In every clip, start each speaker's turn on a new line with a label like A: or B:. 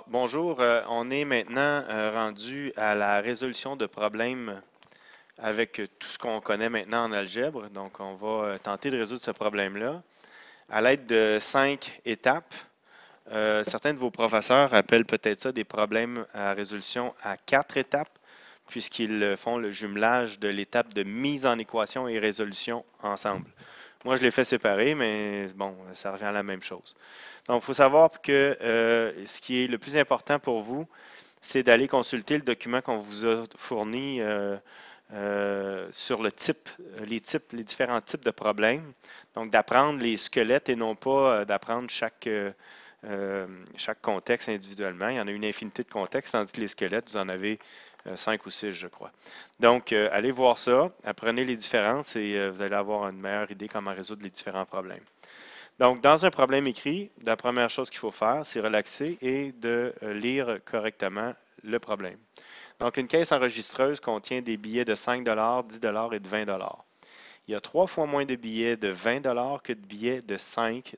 A: Bonjour, on est maintenant rendu à la résolution de problèmes avec tout ce qu'on connaît maintenant en algèbre. Donc, on va tenter de résoudre ce problème-là à l'aide de 5 étapes. Certains de vos professeurs appellent peut-être ça des problèmes à résolution à 4 étapes, puisqu'ils font le jumelage de l'étape de mise en équation et résolution ensemble. Moi, je les fais séparer, mais bon, ça revient à la même chose. Donc, il faut savoir que ce qui est le plus important pour vous, c'est d'aller consulter le document qu'on vous a fourni sur les différents types de problèmes. Donc, d'apprendre les squelettes et non pas d'apprendre chaque contexte individuellement. Il y en a une infinité de contextes, tandis que les squelettes, vous en avez 5 ou 6, je crois. Donc, allez voir ça, apprenez les différences et vous allez avoir une meilleure idée comment résoudre les différents problèmes. Donc, dans un problème écrit, la première chose qu'il faut faire, c'est relaxer et de lire correctement le problème. Donc, une caisse enregistreuse contient des billets de 5 10 et de 20 Il y a 3 fois moins de billets de 20 que de billets de 5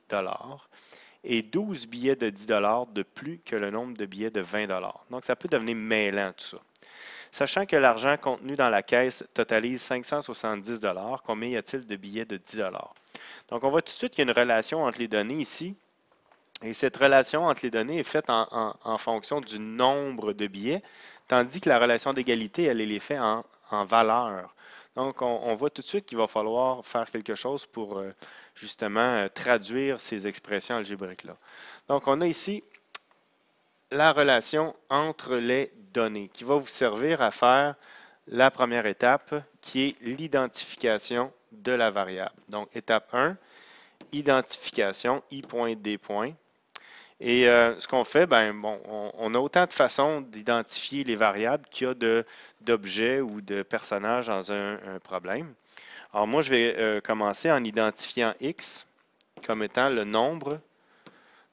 A: et 12 billets de 10 de plus que le nombre de billets de 20 Donc, ça peut devenir mêlant tout ça. Sachant que l'argent contenu dans la caisse totalise 570 combien y a-t-il de billets de 10 Donc, on voit tout de suite qu'il y a une relation entre les données ici. Et cette relation entre les données est faite en fonction du nombre de billets, tandis que la relation d'égalité, elle est faite en valeur. Donc, on voit tout de suite qu'il va falloir faire quelque chose pour justement traduire ces expressions algébriques-là. Donc, on a ici la relation entre les données qui va vous servir à faire la première étape qui est l'identification de la variable. Donc, étape 1, identification, i.d. Et ce qu'on fait, ben bon, on a autant de façons d'identifier les variables qu'il y a d'objets ou de personnages dans un problème. Alors moi, je vais commencer en identifiant x comme étant le nombre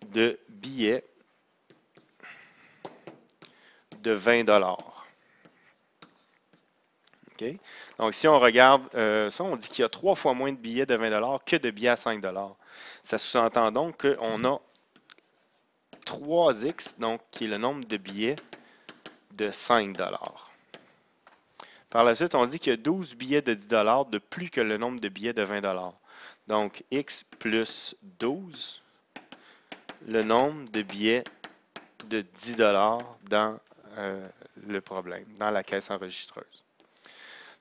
A: de billets de 20 OK? Donc, si on regarde ça, on dit qu'il y a 3 fois moins de billets de 20 que de billets à 5 Ça sous-entend donc qu'on a 3x, donc qui est le nombre de billets de 5 Par la suite, on dit qu'il y a 12 billets de 10 de plus que le nombre de billets de 20 Donc, x plus 12, le nombre de billets de 10 dans le problème, dans la caisse enregistreuse.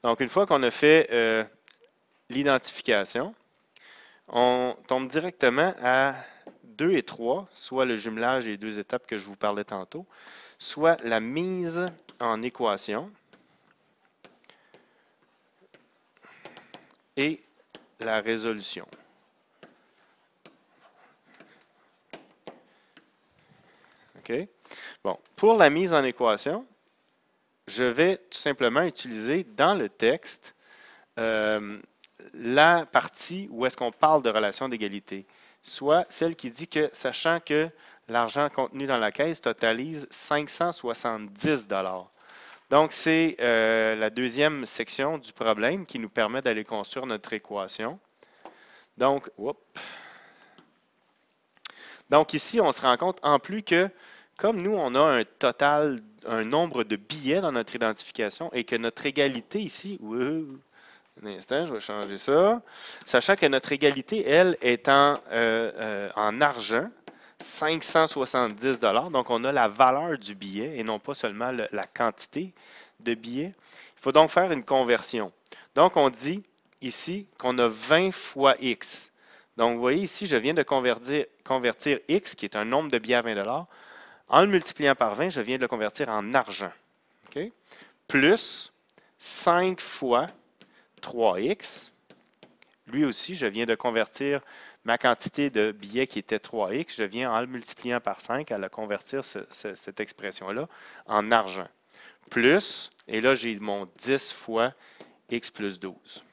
A: Donc, une fois qu'on a fait l'identification, on tombe directement à 2 et 3, soit le jumelage des 2 étapes que je vous parlais tantôt, soit la mise en équation et la résolution. OK? Bon, pour la mise en équation, je vais tout simplement utiliser dans le texte la partie où est-ce qu'on parle de relation d'égalité, soit celle qui dit que, sachant que l'argent contenu dans la caisse totalise 570 Donc, c'est la deuxième section du problème qui nous permet d'aller construire notre équation. Donc, ici, on se rend compte en plus que comme nous, on a un nombre de billets dans notre identification et que notre égalité ici, un instant, je vais changer ça, sachant que notre égalité, elle, est en argent, 570 donc on a la valeur du billet et non pas seulement la quantité de billets. Il faut donc faire une conversion. Donc, on dit ici qu'on a 20 fois x. Donc, vous voyez ici, je viens de convertir x, qui est un nombre de billets à 20 en le multipliant par 20, je viens de le convertir en argent. Okay? Plus 5 fois 3x. Lui aussi, je viens de convertir ma quantité de billets qui était 3x. Je viens en le multipliant par 5 à la convertir cette expression-là en argent. Plus, et là, j'ai mon 10 fois x plus 12,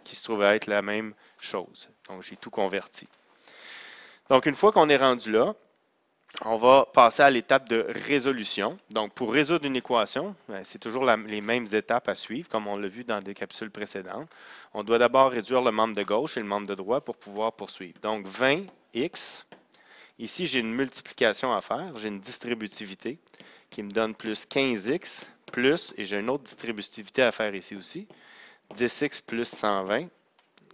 A: qui se trouve à être la même chose. Donc, j'ai tout converti. Donc, une fois qu'on est rendu là, on va passer à l'étape de résolution. Donc, pour résoudre une équation, c'est toujours les mêmes étapes à suivre, comme on l'a vu dans des capsules précédentes. On doit d'abord réduire le membre de gauche et le membre de droite pour pouvoir poursuivre. Donc, 20x Ici, j'ai une multiplication à faire. J'ai une distributivité qui me donne plus 15x plus, et j'ai une autre distributivité à faire ici aussi, 10x plus 120,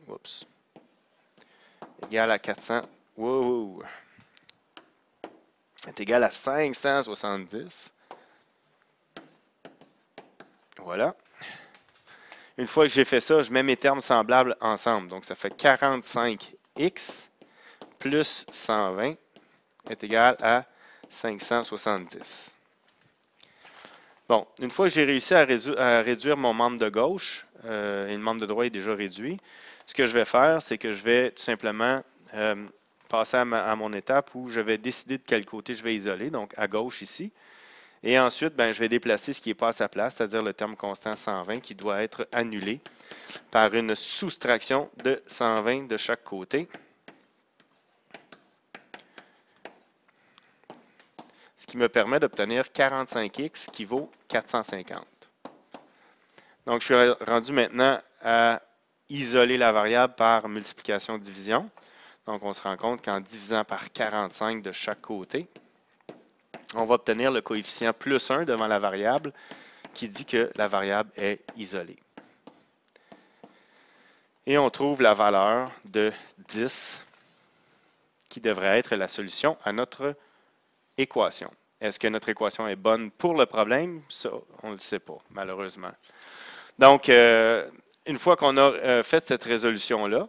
A: oups, égal à 400, wow, est égal à 570. Voilà. Une fois que j'ai fait ça, je mets mes termes semblables ensemble. Donc, ça fait 45x plus 120 est égal à 570. Bon, une fois que j'ai réussi à réduire mon membre de gauche, et le membre de droite est déjà réduit, ce que je vais faire, c'est que je vais tout simplement passer à mon étape où je vais décider de quel côté je vais isoler, donc à gauche ici. Et ensuite, je vais déplacer ce qui n'est pas à sa place, c'est-à-dire le terme constant 120 qui doit être annulé par une soustraction de 120 de chaque côté. Ce qui me permet d'obtenir 45x qui vaut 450. Donc, je suis rendu maintenant à isoler la variable par multiplication-division. Donc, on se rend compte qu'en divisant par 45 de chaque côté, on va obtenir le coefficient plus 1 devant la variable qui dit que la variable est isolée. Et on trouve la valeur de 10 qui devrait être la solution à notre équation. Est-ce que notre équation est bonne pour le problème? Ça, on ne le sait pas, malheureusement. Donc, une fois qu'on a fait cette résolution-là,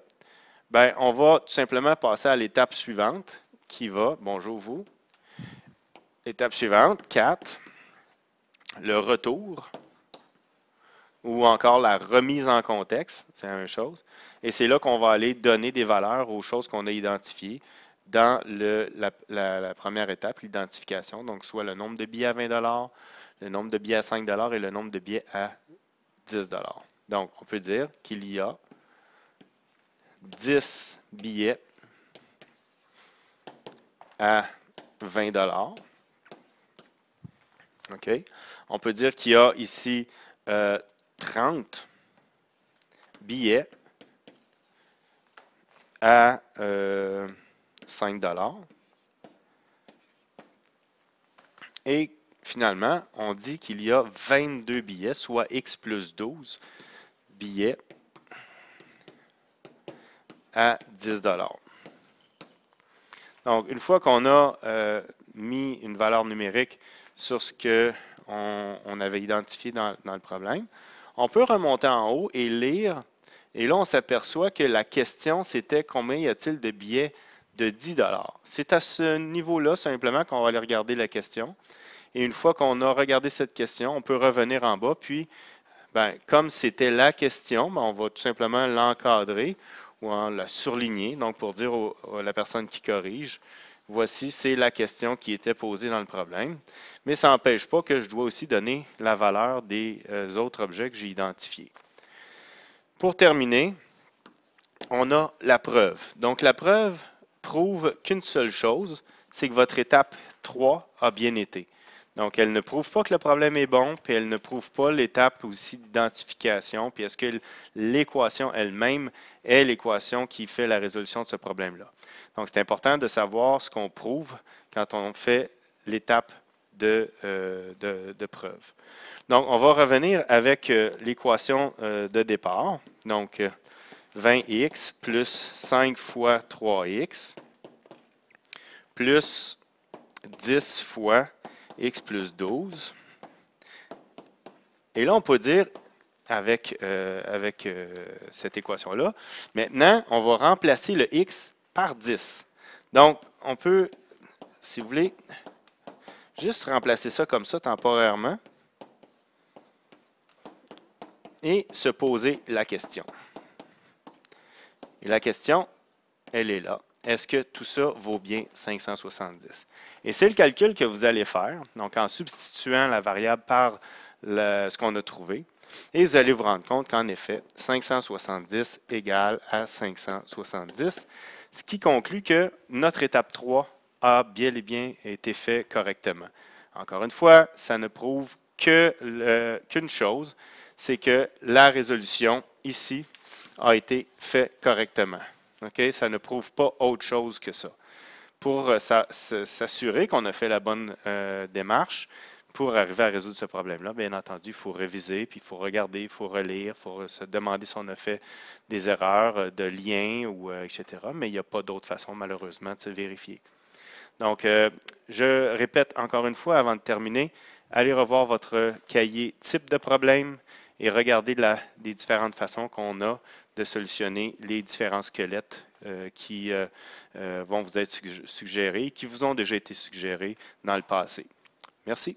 A: on va tout simplement passer à l'étape suivante qui va, bonjour vous, étape suivante, 4, le retour ou encore la remise en contexte, c'est la même chose. Et c'est là qu'on va aller donner des valeurs aux choses qu'on a identifiées dans la première étape, l'identification, donc soit le nombre de billets à 20 $, le nombre de billets à 5 $ et le nombre de billets à 10 $. Donc, on peut dire qu'il y a 10 billets à 20 $. OK? On peut dire qu'il y a ici 30 billets à 5 $. Et finalement, on dit qu'il y a 22 billets, soit x plus 12 billets à 10 $. Donc, une fois qu'on a mis une valeur numérique sur ce qu'on avait identifié dans le problème, on peut remonter en haut et lire. Et là, on s'aperçoit que la question, c'était combien y a-t-il de billets de 10 $. C'est à ce niveau-là, simplement, qu'on va aller regarder la question. Et une fois qu'on a regardé cette question, on peut revenir en bas. Puis, comme c'était la question, on va tout simplement l'encadrer ou la surligner. Donc, pour dire à la personne qui corrige, voici, c'est la question qui était posée dans le problème. Mais ça n'empêche pas que je dois aussi donner la valeur des autres objets que j'ai identifiés. Pour terminer, on a la preuve. Donc, la preuve prouve qu'une seule chose, c'est que votre étape 3 a bien été. Donc, elle ne prouve pas que le problème est bon, puis elle ne prouve pas l'étape aussi d'identification, puis est-ce que l'équation elle-même est l'équation qui fait la résolution de ce problème-là. Donc, c'est important de savoir ce qu'on prouve quand on fait l'étape de preuve. Donc, on va revenir avec l'équation de départ. Donc, 20x plus 5 fois 3x plus 10 fois x plus 12. Et là, on peut dire, avec cette équation-là, maintenant, on va remplacer le x par 10. Donc, on peut, si vous voulez, juste remplacer ça comme ça temporairement et se poser la question. Et la question, elle est là. Est-ce que tout ça vaut bien 570? Et c'est le calcul que vous allez faire, donc en substituant la variable par ce qu'on a trouvé. Et vous allez vous rendre compte qu'en effet, 570 égale à 570, ce qui conclut que notre étape 3 a bel et bien été fait correctement. Encore une fois, ça ne prouve qu'une chose, c'est que la résolution ici a été faite correctement. Okay? Ça ne prouve pas autre chose que ça. pour s'assurer qu'on a fait la bonne démarche pour arriver à résoudre ce problème-là. Bien entendu, il faut réviser, puis il faut regarder, il faut relire, il faut se demander si on a fait des erreurs de lien ou etc. Mais il n'y a pas d'autre façon, malheureusement, de se vérifier. Donc, je répète encore une fois avant de terminer, allez revoir votre cahier type de problème et regardez les différentes façons qu'on a de solutionner les différents squelettes qui vont vous être suggérés, qui vous ont déjà été suggérés dans le passé. Merci.